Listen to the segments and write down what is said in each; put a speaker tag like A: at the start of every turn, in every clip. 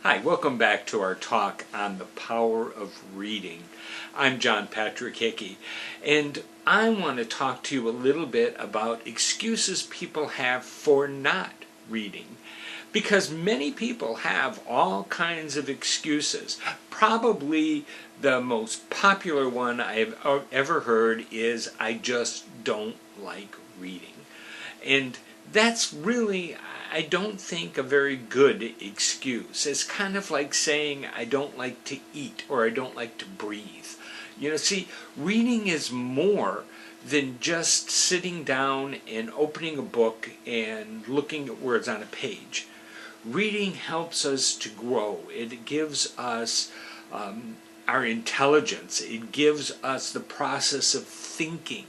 A: Hi, welcome back to our talk on the power of reading. I'm John Patrick Hickey, and I want to talk to you a little bit about excuses people have for not reading. Because many people have all kinds of excuses. Probably the most popular one I've ever heard is, I just don't like reading. And that's really, I don't think, a very good excuse. It's kind of like saying I don't like to eat or I don't like to breathe. See, reading is more than just sitting down and opening a book and looking at words on a page. Reading helps us to grow. It gives us our intelligence. It gives us the process of thinking.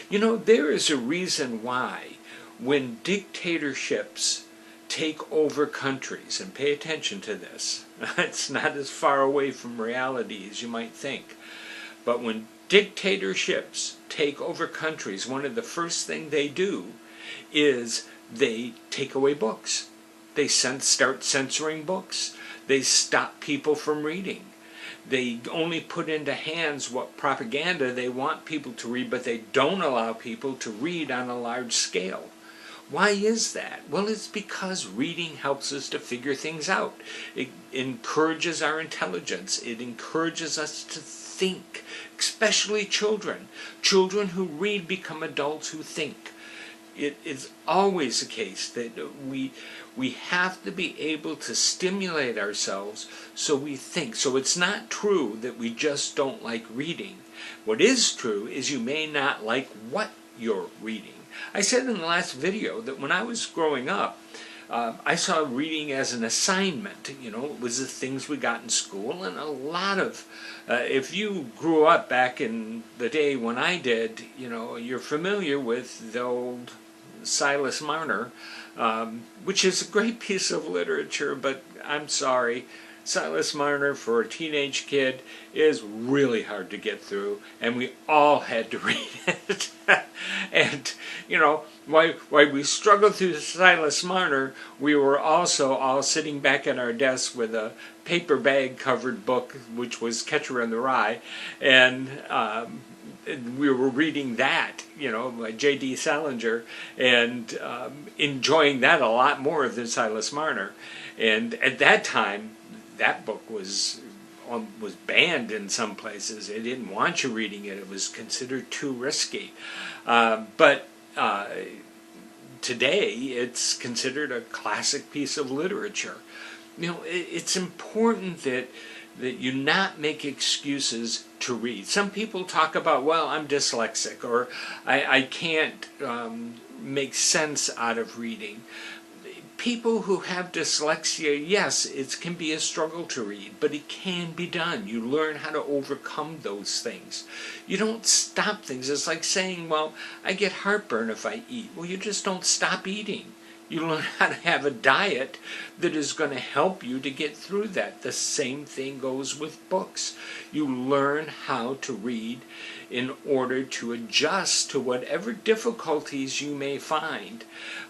A: There is a reason why when dictatorships take over countries, and pay attention to this, it's not as far away from reality as you might think, but when dictatorships take over countries, one of the first things they do is they take away books. They start censoring books. They stop people from reading. They only put into hands what propaganda they want people to read, but they don't allow people to read on a large scale. Why is that? Well, it's because reading helps us to figure things out. It encourages our intelligence. It encourages us to think, especially children. Children who read become adults who think. It is always the case that we have to be able to stimulate ourselves so we think. So it's not true that we just don't like reading. What is true is you may not like what you're reading. I said in the last video that when I was growing up, I saw reading as an assignment. It was the things we got in school, and a lot of, if you grew up back in the day when I did, you're familiar with the old Silas Marner, which is a great piece of literature, but I'm sorry, Silas Marner for a teenage kid is really hard to get through, and we all had to read it. And, while we struggled through Silas Marner, we were also all sitting back at our desks with a paper bag covered book, which was Catcher in the Rye, and we were reading that, by J.D. Salinger, and enjoying that a lot more than Silas Marner. And at that time, that book was banned in some places. They didn't want you reading it. It was considered too risky. But today, it's considered a classic piece of literature. It's important that you not make excuses to read. Some people talk about, well, I'm dyslexic, or I can't make sense out of reading. People who have dyslexia, yes, it can be a struggle to read, but it can be done. You learn how to overcome those things. You don't stop things. It's like saying, well, I get heartburn if I eat. Well, you just don't stop eating. You learn how to have a diet that is going to help you to get through that. The same thing goes with books. You learn how to read in order to adjust to whatever difficulties you may find.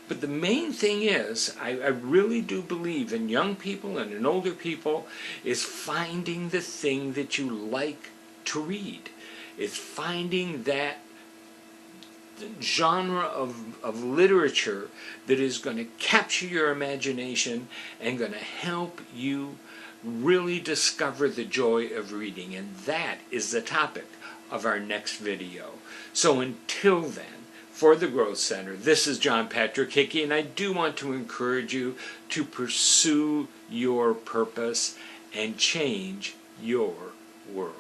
A: But the main thing is, I really do believe in young people and in older people, is finding the thing that you like to read. It's finding that genre of literature that is going to capture your imagination and going to help you really discover the joy of reading. And that is the topic of our next video. So until then, for the Growth Center, this is John Patrick Hickey, and I do want to encourage you to pursue your purpose and change your world.